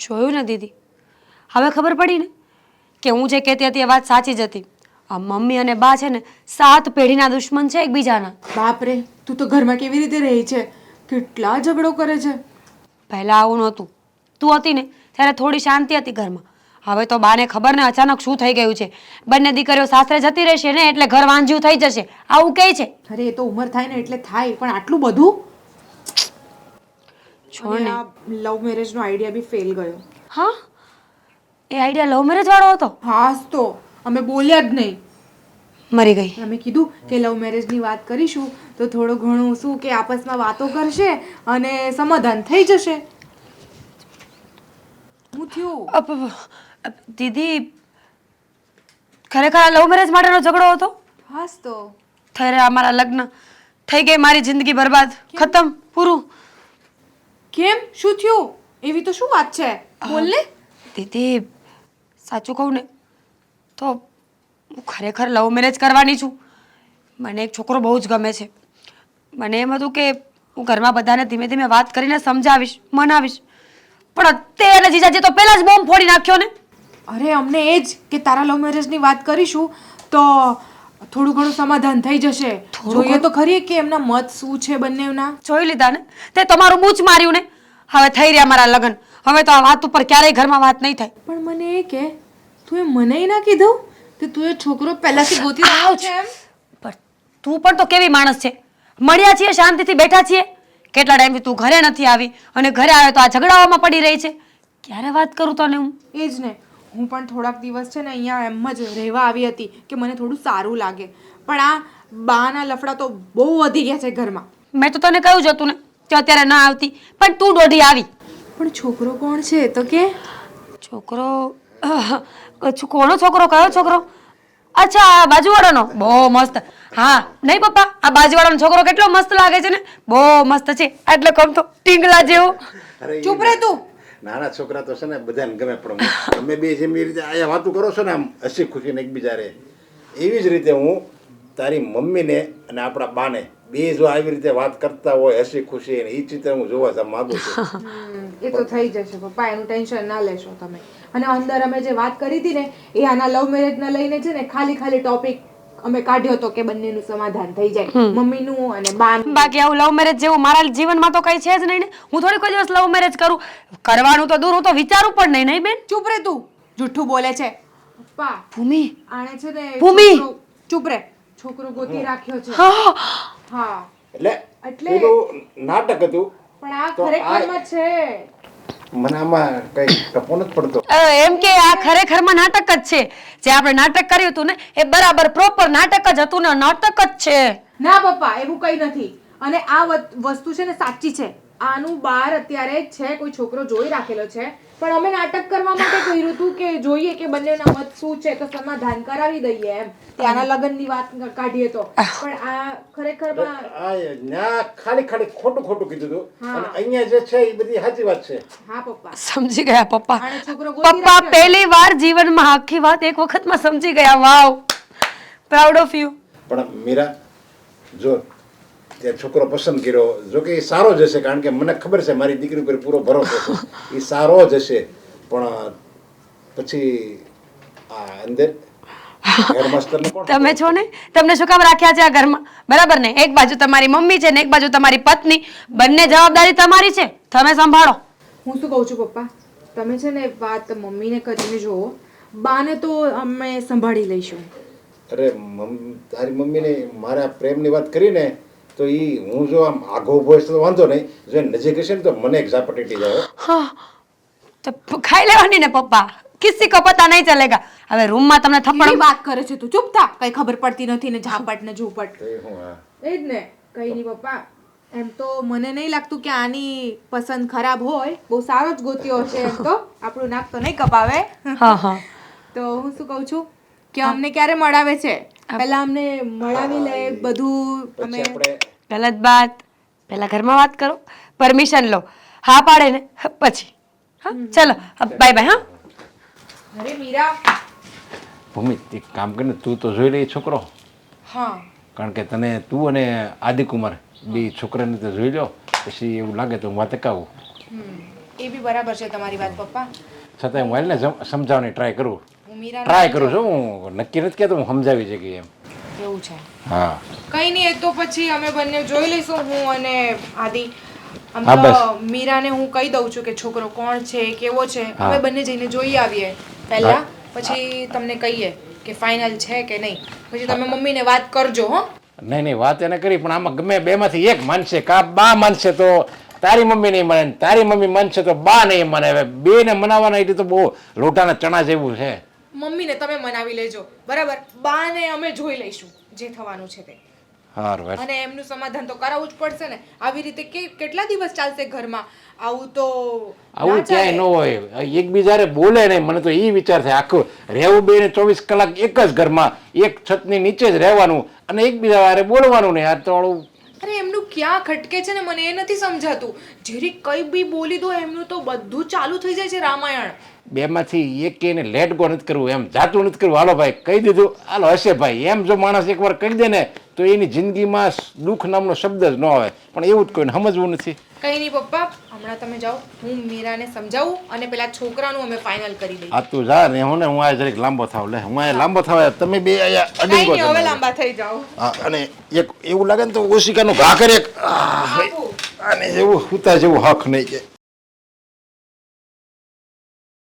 જોયું ને દીદી, હવે ખબર પડી ને કે હું જે કહેતી હતી એ વાત સાચી જ હતી. આ મમ્મી અને બા છે ને 7 પેઢીના દુશ્મન છે એકબીજાના. બાપ રે, તું તો ઘરમાં કેવી રીતે રહી છે? કેટલા ઝઘડો કરે છે. પહેલાં આવું નહોતું. તું હતી ને ત્યારે થોડી શાંતિ હતી ઘરમાં. હવે તો બાને ખબર ને અચાનક શું થઈ ગયું છે. બંને દીકરીઓ સાસરે જતી રહેશે ને એટલે ઘર વાંજ્યું થઈ જશે, આવું કહે છે. અરે એ તો ઉંમર થાય ને એટલે થાય, પણ આટલું બધું? છોડ ને. આ લવ મેરેજનો આઈડિયા બી ફેલ ગયો. હા, એ આઈડિયા લવ મેરેજ વાળો હતો. હાસ તો અમે બોલ્યા જ નહીં. મરી ગઈ. અમે કીધું કે લવ મેરેજની વાત કરીશું તો થોડું ઘણું શું કે આપસમાં વાતો કરશે અને સમાધાન થઈ જશે. હું થયું દીદી, ખરેખર આ લવ મેરેજ માટેનો ઝઘડો હતો? હાસ તો થઈ રહ્યા અમારા લગ્ન, થઈ ગઈ મારી જિંદગી બરબાદ, ખતમ, પૂરું. કેમ? શું થયું? એવી તો શું વાત છે? બોલ ને. દીદી, સાચું કહું ને તો હું ખરેખર લવ મેરેજ કરવાની છું. મને એક છોકરો બહુ જ ગમે છે. મને એમ હતું કે હું ઘરમાં બધાને ધીમે ધીમે વાત કરીને સમજાવીશ, મનાવીશ. પણ તે અને જીજાજી તો પહેલા જ બોમ્બ ફોડી નાખ્યો ને. અરે અમને એ જ કે તારા લવ મેરેજની વાત કરીશું તો થોડું ઘણું સમાધાન થઈ જશે. જોઈએ તો ખરી કે એમના મત શું છે બંનેના. જોઈ લીધા ને, તે તમારું બૂચ માર્યું ને. હવે થઈ રહ્યા મારા લગ્ન. હવે તો આ વાત ઉપર ક્યારેય ઘરમાં વાત નહીં થાય. પણ મને એ કે તું એ મને ના કીધું કે તું એ છોકરો પહેલાથી ગોતી રહ્યો છે એમ? પણ તું પણ તો કેવી માણસ છે. મળ્યા છીએ, શાંતિથી બેઠા છીએ. કેટલા ટાઈમથી તું ઘરે નથી આવી અને ઘરે આવે તો આ ઝઘડાઓમાં પડી રહી છે. ક્યારે વાત કરું તને હું? એ જ ને, હું પણ થોડાક દિવસ છે ને અહીંયા એમ જ રહેવા આવી હતી કે મને થોડું સારું લાગે. પણ આ બાના લફડા તો બહુ વધી ગયા છે ઘરમાં. મેં તો તને કહ્યું જ હતું ને કે અત્યારે ના આવતી, પણ તું દોઢી આવી. પણ છોકરો કોણ છે તો કે? છોકરો કોનો છોકરો? કયો છોકરો? અચ્છા, આ બાજુવાળાનો. બહુ મસ્ત. હા નહીં પપ્પા, આ બાજુવાળાનો છોકરો કેટલો મસ્ત લાગે છે ને. બહુ મસ્ત છે. એટલે કમ તો ટીંગલા જેવો. ચૂપ રહે તું. નાના છોકરા તો છે ને બધાને ગમે, પણ તમે બે જેમ એ રીતે આયા વાતું કરો છો ને, આમ હસી ખુશીને એકબીજા રહે, એવી જ રીતે હું તારી મમ્મીને અને આપણા બાને બે જો આવી રીતે વાત કરતા હોય હસી ખુશી, એ ચિત્ર હું જોવા માંગુ છું. એ તો થઈ જશે પપ્પા, એનું ટેન્શન ના લેશો તમે. અને અંદર અમે જે વાત કરી હતી ને એ આના લવ મેરેજના લઈને છે ને ખાલી ટોપિક અમે કાઢ્યો હતો કે બંનેનું સમાધાન થઈ જાય, મમ્મીનું અને બાનું. બાકી આવું લવ મેરેજ જેવું મારા જીવનમાં તો કઈ છે જ નહીં ને. હું થોડી કોઈ દિવસ લવ મેરેજ કરું. કરવાનું તો દૂર, હું તો વિચારું પણ નહીં. નહીં બેન? ચૂપ રહે તું, જુઠ્ઠું બોલે છે. પપ્પા ભૂમિ, આણે છે ને ભૂમિ! ચૂપ રહે. છોકરો ગોતી રાખ્યો છે. હા એટલે પેલું નાટક હતું, પણ આ ખરેખરમાં છે. મને આમાં કઈ ટપો નથી પડતો. એમ કે આ ખરેખરમાં નાટક જ છે. જે આપણે નાટક કર્યું હતું ને એ બરાબર પ્રોપર નાટક જ હતું ને, નાટક જ છે. ના પપ્પા, એવું કઈ નથી. અને આ વસ્તુ છે ને સાચી છે. આનું બાર અત્યારે છે, કોઈ છોકરો જોઈ રાખેલો છે, પણ અમે નાટક કરવા માટે કહ્યું હતું કે જોઈએ કે બંનેના મત શું છે તો સમાધાન કરાવી દઈએ એમ. ત્યાંના લગ્નની વાત કાઢીએ તો. પણ આ ખરેખરમાં ખાલી ખોટું કીધું હતું, અને અહીંયા જે છે એ બધી સાચી વાત છે. હા પપ્પા, સમજી ગયા પપ્પા. આણે છોકરો ગોતી પપ્પા પહેલી વાર જીવનમાં આખી વાત એક વખતમાં સમજી ગયા. વાવ, પ્રાઉડ ઓફ યુ. પણ મીરા, જો તે છોકરો પસંદ કર્યો, જો કે એ સારો જ હશે, કારણ કે મને ખબર છે મારી દીકરી ઉપર પૂરો ભરોસો છે, એ સારો જ હશે. પણ પછી આ અંદર તમે છો ને, તમને શું કામ રાખ્યા છે આ ઘરમાં? બરાબર ને? એક બાજુ તમારી મમ્મી છે ને એક બાજુ તમારી પત્ની. બંને જવાબદારી તમારી છે, તમે સંભાળો. હું શું કહું છું પપ્પા, તમે છે ને વાત મમ્મીને કરીને જુઓ, બાને તો અમે સંભાળી લઈશું. અરે તારી મમ્મીને મારા પ્રેમની વાત કરીને તો હું જો આમ આગો ઉભો તો વાંધો નહીં, જો નજીક હશે ને તો મને એક ઝાપટી જાય. હા, તો ખાઈ લેવાની ને પપ્પા, કિસી કો પતા નહીં ચલેગા. હવે રૂમમાં તમને થપ્પડ વાત કરે છે તું, ચૂપ થા. કઈ ખબર પડતી નથી ને ઝાપટ ને ઝૂપટ. એ જ ને, કઈ નહીં પપ્પા. એમ તો મને નહીં લાગતું કે આની પસંદ ખરાબ હોય, બહુ સારો જ ગોત્યો હશે. એમ તો આપણું નાક તો નહીં કપાવે. હા. તો હું શું કહું છું કે અમને ક્યારે મળાવે છે? પહેલા અમને મળાવી લે બધું. અમે ગલત બાત. પહેલા ઘરમાં વાત કરો, પરમિશન લો. હા પાડે ને પછી. હા ચલો, બાય બાય. હા. અરે મીરા, ભૂમિ એક કામ કરીને તું તો જોઈ લે છોકરો. હા, કારણ કે તને તું અને આદિકુમાર બે છોકરાને તો જોઈ લો, પછી એવું લાગે તો હું વાત એકાવું. એ બી બરાબર છે તમારી વાત પપ્પા. છતાંય હું એને સમજાવવાની ટ્રાય કરું હું મીરાને ટ્રાય કરું છું હું નક્કી નથી કહેતો હું સમજાવી શકીએ એમ એવું છે. હા કઈ નહીં, એ તો પછી અમે બંને જોઈ લઈશું, હું અને આદિ. આમ હા, તો મીરાને હું કહી દઉં છું કે છોકરો કોણ છે, કેવો છે, હા. અમે બંને જઈને જોઈ આવીએ પહેલા, પછી તમને કહીએ કે ફાઇનલ છે કે નહીં. પછી તમે મમ્મીને વાત કરજો હો. નહીં નહીં વાત એને કરી પણ આમાં ગમે બેમાંથી એક માનશે કા બા માનશે તો તારી મમ્મી નહીં માને તારી મમ્મી માનશે તો બા નહીં માને હવે બેને મનાવવાના એટલે તો બહુ લોટાના ચણા જેવું છે મમ્મીને તમે મનાવી લેજો, બરાબર? બાને અમે જોઈ લઈશું જે થવાનું છે તે. સારું વાત અને એમનું સમાધાન તો કરાવવું જ પડશે ને. આવી રીતે કેટલા દિવસ ચાલશે ઘરમાં? આવું તો આવું ના ક્યાંય ન ચાલે. હોય એકબીજારે બોલે નહીં મને તો એ વિચાર થાય આખું રહેવું બેને 24 કલાક એક જ ઘરમાં એક છતની નીચે જ રહેવાનું અને એકબીજા વારે બોલવાનું નહીં આ તો આવું અરે એમનું ક્યાં ખટકે છે ને મને એ નથી સમજાતું. જેરી કઈ બી બોલી દો એમનું તો બધું ચાલુ થઈ જાય છે રામાયણ. બેમાંથી એક એને લેટ ગો નથી કરવું એમ જાતું નથી કરવું હાલો ભાઈ કહી દીધું હાલો હશે ભાઈ એમ જો માણસ એકવાર કહી દે ને તો એની જિંદગીમાં દુઃખ નામનો શબ્દ જ ન આવે પણ એવું જ કોઈને સમજવું નથી કઈ નહીં પપ્પા, હમણાં તમે જાઓ, હું મીરાને સમજાવું અને પેલા છોકરાનું અમે ફાઇનલ કરી દઈએ. આ તું જા ને હું આ જરીક લાંબો થાવ લે હું આ લાંબો થાવ તમે બે અહીંયા કઈ અડીંગો નહીં, હવે તમે. લાંબા થઈ જાઓ. હા, અને એક એવું લાગે ને તો ઓશિકાનું ઘા કરે આપો. આને જેવું હુતા જેવું હક નહીં કે